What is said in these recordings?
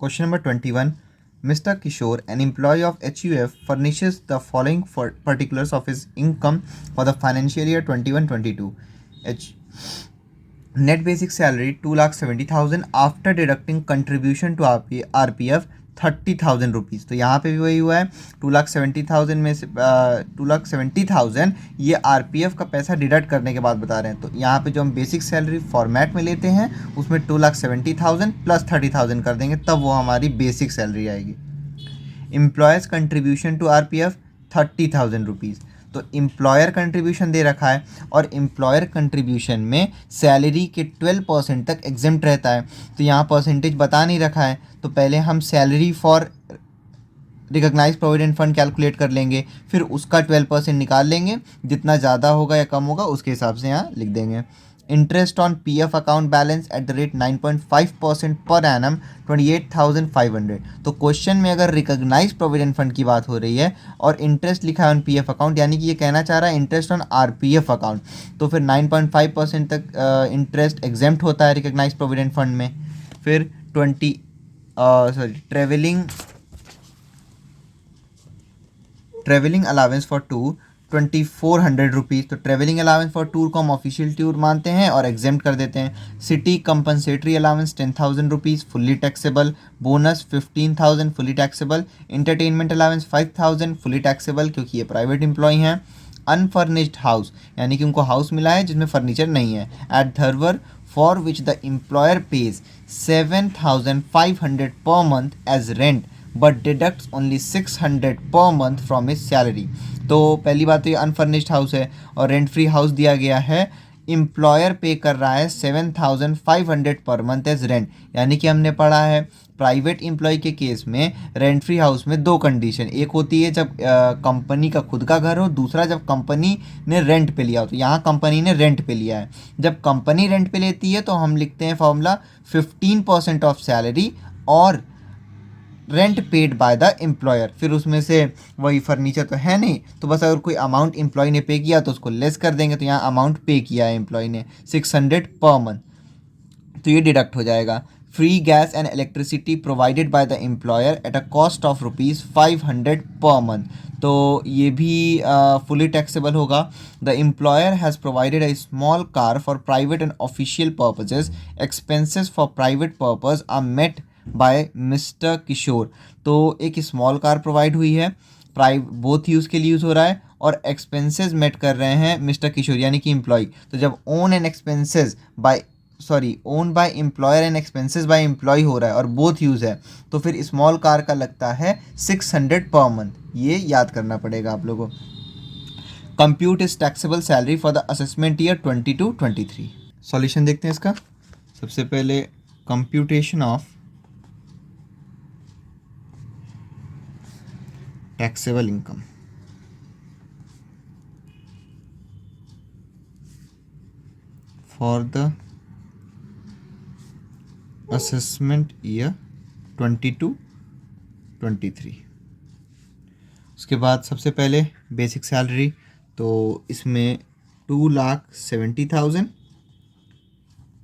Question number 21. Mr. Kishore, an employee of HUF, furnishes the following particulars of his income for the financial year 21-22. Net basic salary 2,70,000 after deducting contribution to RPF 30,000 rupees. तो यहाँ पे भी वही हुआ है, 2,70,000 में से 2,70,000 ये RPF का पैसा डिडक्ट करने के बाद बता रहे हैं। तो यहाँ पे जो हम बेसिक सैलरी फॉर्मेट में लेते हैं उसमें 2,70,000 प्लस 30,000 कर देंगे, तब वो हमारी बेसिक सैलरी आएगी। Employees contribution to RPF 30,000 rupees. तो एम्प्लॉयर कंट्रीब्यूशन दे रखा है और एम्प्लॉयर कंट्रीब्यूशन में सैलरी के 12% तक एग्जेम्प्ट रहता है। तो यहाँ परसेंटेज बता नहीं रखा है, तो पहले हम salary for recognized provident fund calculate कर लेंगे, फिर उसका 12% निकाल लेंगे, जितना ज़्यादा होगा या कम होगा उसके हिसाब से यहाँ लिख देंगे। Interest on PF account balance at the rate 9.5% per annum 28,500। तो क्वेश्चन में अगर रिकॉग्नाइज प्रोविडेंट फंड की बात हो रही है और इंटरेस्ट लिखा है ऑन PF अकाउंट, यानी कि ये कहना चाह रहा है इंटरेस्ट ऑन RPF अकाउंट, तो फिर 9.5% तक इंटरेस्ट एग्जेम्प्ट होता है रिकॉग्नाइज प्रोविडेंट फंड में। फिर travelling allowance for tour 2,400 rupees. तो ट्रेवलिंग अलावेंस फॉर टूर को हम ऑफिशियल टूर मानते हैं और एग्जेम्प्ट कर देते हैं। City compensatory allowance 10,000 rupees fully taxable. Bonus 15,000 fully taxable. Entertainment allowance 5,000 fully taxable क्योंकि ये प्राइवेट एम्प्लॉय हैं। अनफर्निश्ड हाउस यानी कि उनको हाउस मिला है जिसमें फर्नीचर नहीं है, at Dharwar, for which the employer pays 7,500 per month as rent but deducts only 600 per month from his salary. तो पहली बात तो ये अनफर्निश्ड हाउस है और रेंट फ्री हाउस दिया गया है। एम्प्लॉयर पे कर रहा है 7,500 पर मंथ एज रेंट, यानी कि हमने पढ़ा है प्राइवेट एम्प्लॉय के केस में रेंट फ्री हाउस में दो कंडीशन, एक होती है जब कंपनी का खुद का घर हो, दूसरा जब कंपनी ने रेंट पे लिया हो। तो यहाँ कंपनी ने रेंट पे लिया है। जब कंपनी रेंट पे लेती है तो हम लिखते हैं फॉर्मूला 15% ऑफ सैलरी और rent paid by the employer. फिर उसमें से वही फर्नीचर तो है नहीं, तो बस अगर कोई अमाउंट एम्प्लॉय ने पे किया तो उसको लेस कर देंगे। तो यहाँ अमाउंट पे किया है एम्प्लॉय ने 600 पर मंथ, तो ये डिडक्ट हो जाएगा। Free gas and electricity provided by the employer at a cost of ₹500 per month, तो ये भी फुली टैक्सेबल होगा। The employer has provided a small car for private and official purposes, expenses for private purpose are met by mister Kishore. तो एक small car provide हुई है, both use के लिए यूज़ हो रहा है और एक्सपेंसेस मेट कर रहे हैं मिस्टर किशोर यानी कि एम्प्लॉय। तो जब own by employer and expenses by employee हो रहा है और बोथ यूज़ है, तो फिर स्मॉल कार का लगता है 600 पर मंथ। ये याद करना पड़ेगा आप लोगों को। Compute is taxable salary for the assessment year 22-23। Solution देखते हैं इसका। सबसे पहले computation of taxable income for the assessment year 22-23। उसके बाद सबसे पहले बेसिक सैलरी, तो इसमें 2,70,000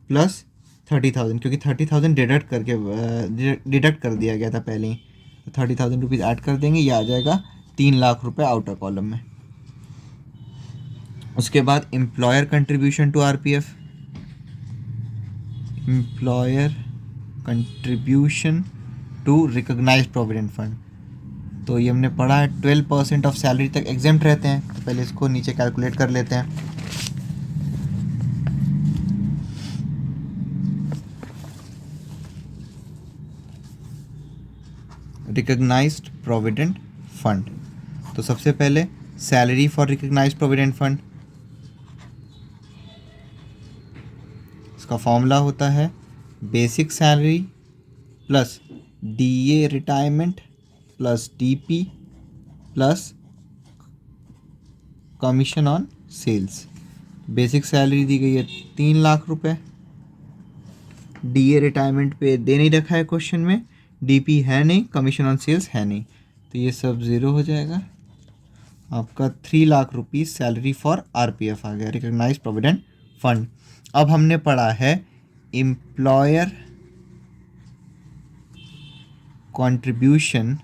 प्लस 30,000, क्योंकि 30,000 डिडक्ट कर दिया गया था पहले ही, तो 30,000 रुपीज़ ऐड कर देंगे, ये आ जाएगा 3,00,000 रुपये आउटर कॉलम में। उसके बाद employer contribution to RPF, employer contribution to recognized provident fund, तो ये हमने पढ़ा है 12% ऑफ सैलरी तक एग्जेम्प्ट रहते हैं। तो पहले इसको नीचे कैलकुलेट कर लेते हैं। रिकॉग्नाइज्ड प्रोविडेंट फंड, तो सबसे पहले salary for recognised provident fund, इसका फॉर्मूला होता है basic salary plus DA retirement plus DP plus commission on sales. Basic salary दी गई है 3,00,000 रुपये, DA रिटायरमेंट पे दे नहीं रखा है क्वेश्चन में, DP है नहीं, कमीशन ऑन सेल्स है नहीं, तो ये सब ज़ीरो हो जाएगा। आपका 3,00,000 रुपीज़ सैलरी फॉर RPF आ गया, रिकॉग्नाइज्ड प्रोविडेंट फंड। अब हमने पढ़ा है employer contribution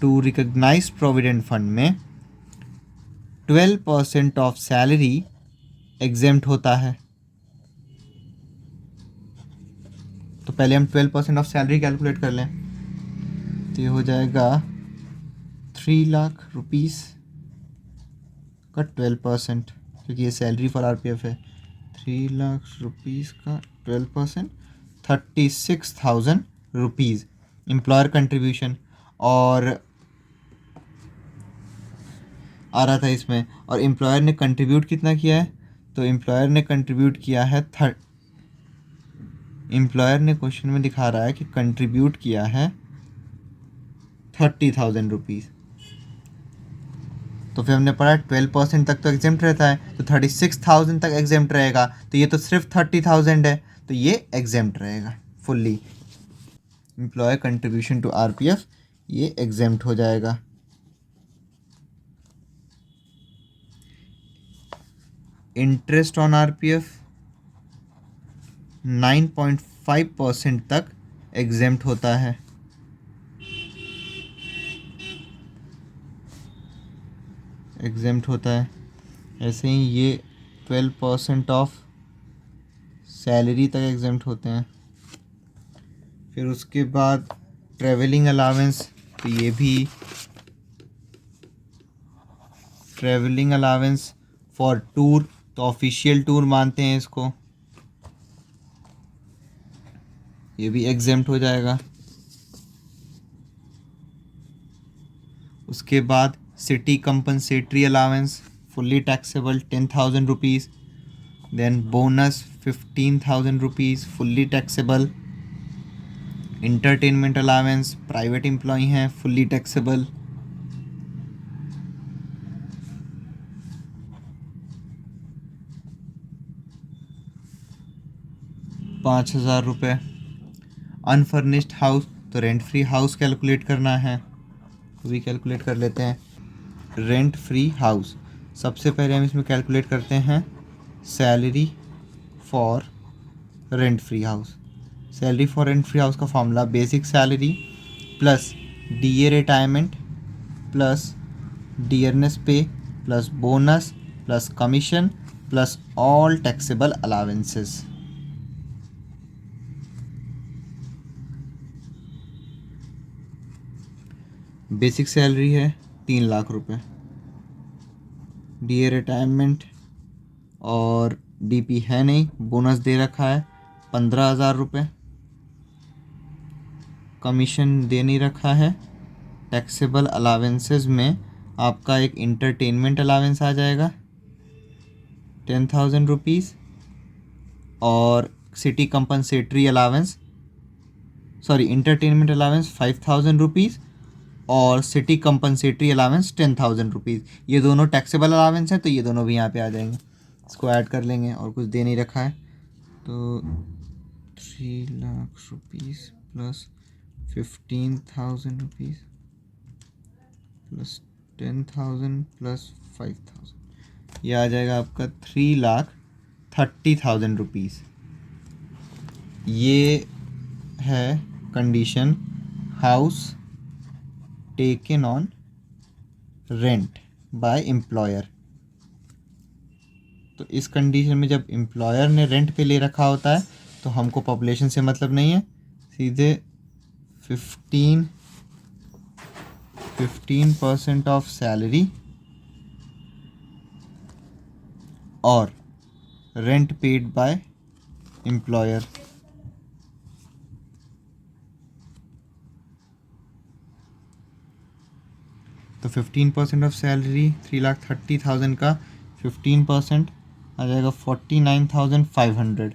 to recognized provident fund में 12% ऑफ सैलरी एग्जेम्प्ट होता है। तो पहले हम 12% ऑफ सैलरी कैलकुलेट कर लें, तो ये हो जाएगा 3 लाख रुपीस का 12%, क्योंकि ये सैलरी फॉर आरपीएफ है। 3 लाख रुपीस का 12%, 36,000 रुपीज़ एम्प्लॉयर कंट्रीब्यूशन और आ रहा था इसमें। और एम्प्लॉयर ने कंट्रीब्यूट कितना किया है, तो एम्प्लॉयर ने कंट्रीब्यूट किया है एम्प्लॉयर ने क्वेश्चन में दिखा रहा है कि कंट्रीब्यूट किया है 30,000 रुपीज़। तो फिर हमने पढ़ा 12% तक तो एग्जेम्प्ट रहता है, तो 36,000 तक एग्जेम्प्ट रहेगा, तो ये तो सिर्फ 30,000 है, तो ये एग्जेम्प्ट रहेगा fully. Employer contribution to RPF ये एग्जेम्प्ट हो जाएगा। इंटरेस्ट ऑन आरपीएफ 9.5% तक एग्जेम्प्ट होता है। ऐसे ही ये 12% ऑफ सैलरी तक एग्जेम्प्ट होते हैं। फिर उसके बाद ट्रैवलिंग अलावेंस, तो ये भी ट्रैवलिंग अलावेंस फॉर टूर, तो ऑफिशियल टूर मानते हैं इसको, ये भी एग्जेम्प्ट हो जाएगा। उसके बाद city compensatory allowance fully taxable 10,000 rupees, then bonus 15,000 rupees fully taxable. Entertainment allowance private employee हैं फुल्ली टैक्सेबल। ₹5,000। अनफर्निश्ड हाउस, तो रेंट फ्री हाउस कैलकुलेट करना है, तो भी कैलकुलेट कर लेते हैं। रेंट फ्री हाउस, सबसे पहले हम इसमें कैलकुलेट करते हैं salary for rent free house. Salary for rent free house का formula basic salary plus DA retirement plus dearness pay plus bonus plus commission plus all taxable allowances. Basic salary है 3 लाख रुपए, DA retirement और DP है नहीं, bonus दे रखा है 15,000 रुपये, commission दे नहीं रखा है। टैक्सेबल अलावेंसेस में आपका एक इंटरटेनमेंट अलावेंस आ जाएगा 10,000 रुपीज़, और city compensatory allowance entertainment allowance 5,000 rupees और सिटी कंपनसेटरी अलावेंस 10,000 रुपीज़। ये दोनों टैक्सेबल अलावेंस हैं, तो ये दोनों भी यहाँ पे आ जाएंगे। इसको ऐड कर लेंगे, और कुछ दे नहीं रखा है, तो 3 lakh rupees plus 15,000 rupees plus 10,000 plus 5,000, ये आ जाएगा आपका 3,30,000 रुपीज़। ये है condition house taken on rent by employer. तो इस कंडीशन में जब एम्प्लॉयर ने रेंट पे ले रखा होता है, तो हमको पॉपुलेशन से मतलब नहीं है, सीधे 15% ऑफ सैलरी और रेंट पेड बाय एम्प्लॉयर। तो 15% ऑफ सैलरी 3,30,000 का 15% आ जाएगा 49,500।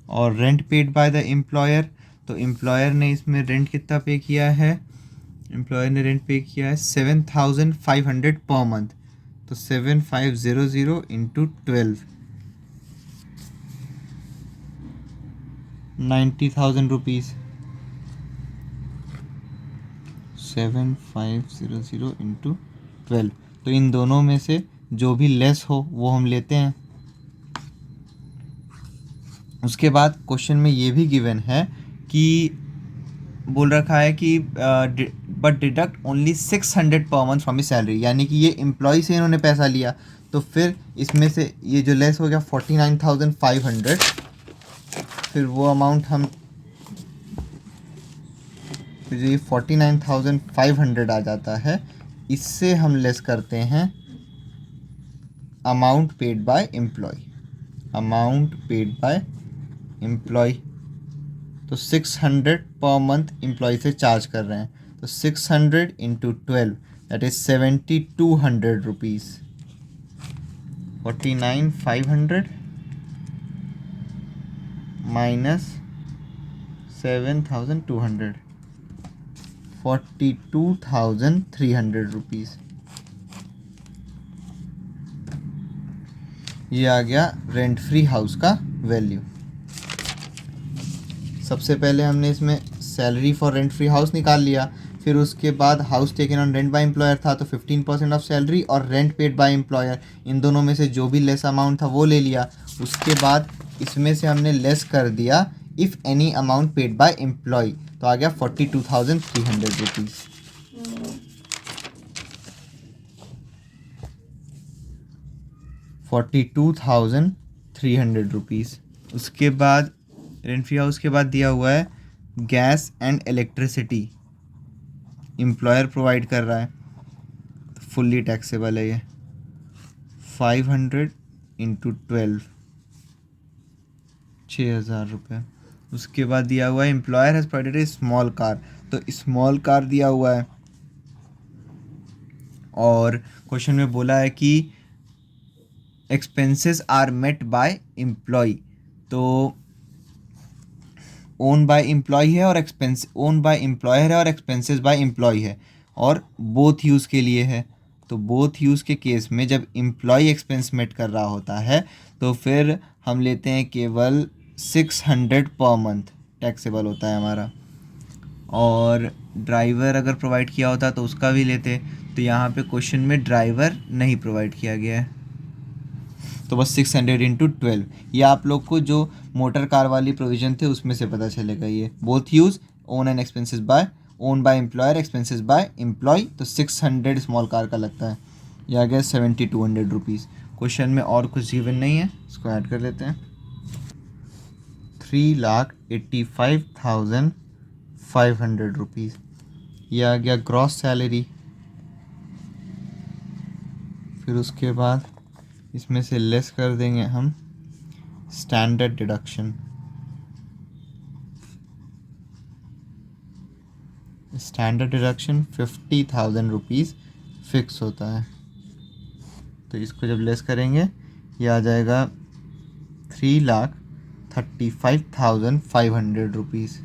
और rent paid by the employer, तो एम्प्लॉयर ने इसमें रेंट कितना पे किया है, एम्प्लॉयर ने रेंट पे किया है 7,500 पर मंथ, तो 7,500 इंटू 12 90,000 रुपीज़। 7,500 इंटू 12, तो इन दोनों में से जो भी लेस हो वो हम लेते हैं। उसके बाद क्वेश्चन में ये भी गिवन है कि बोल रखा है कि but deduct only 600 per month from his salary, यानी कि ये एम्प्लॉय से इन्होंने पैसा लिया, तो फिर इसमें से ये जो लेस हो गया 49,500, फिर वो अमाउंट हम, फिर ये 49,500 आ जाता है, इससे हम लेस करते हैं amount paid by employee, amount paid by employee. तो 600 पर मंथ एम्प्लॉय से चार्ज कर रहे हैं, तो 600 into 12 that is 7,200 rupees. 49,500 minus 7,200, 42,300 rupees. ये आ गया रेंट फ्री हाउस का वैल्यू। सबसे पहले हमने इसमें salary for rent free house निकाल लिया, फिर उसके बाद house taken on rent by employer था तो 15% ऑफ सैलरी और रेंट पेड बाय एम्प्लॉयर, इन दोनों में से जो भी लेस अमाउंट था वो ले लिया। उसके बाद इसमें से हमने लेस कर दिया if any amount paid by employee, तो आ गया 42,300 रुपीज़। 42,300 रुपीज़। उसके बाद रेंट फ्री हाउस के बाद दिया हुआ है gas and electricity, employer provide कर रहा है, फुल्ली टैक्सेबल है ये। 500 इंटू 12, 6,000 रुपये। उसके बाद दिया हुआ है employer has provided a small car, तो स्मॉल कार दिया हुआ है, और क्वेश्चन में बोला है कि expenses are met by employee, तो ओन बाय एम्प्लॉय है और एक्सपेंस ओन बाय एम्प्लॉयर है और एक्सपेंसेस बाय एम्प्लॉय है, और बोथ यूज़ के लिए है। तो बोथ यूज़ के केस में जब एम्प्लॉय एक्सपेंस मेट कर रहा होता है तो फिर हम लेते हैं केवल 600 पर मंथ टैक्सेबल होता है हमारा, और ड्राइवर अगर प्रोवाइड किया होता तो उसका भी लेते, तो यहाँ पे क्वेश्चन में ड्राइवर नहीं प्रोवाइड किया गया है, तो बस 600 इंटू 12। ये आप लोग को जो मोटर कार वाली प्रोविज़न थे उसमें से पता चलेगा। ये both use own and expenses by, own by employer, expenses by employee, तो 600 स्मॉल कार का लगता है। यह आ गया 7,200 रुपीज़। क्वेश्चन में और कुछ गिवन नहीं है, इसको ऐड कर लेते हैं। 3,85,500 रुपीज़। यह आ गया ग्रॉस सैलरी। फिर उसके बाद इसमें से लेस कर देंगे हम standard deduction. Standard deduction 50,000 rupees fix होता है, तो इसको जब लेस करेंगे ये आ जाएगा 3,35,500 रुपीज़।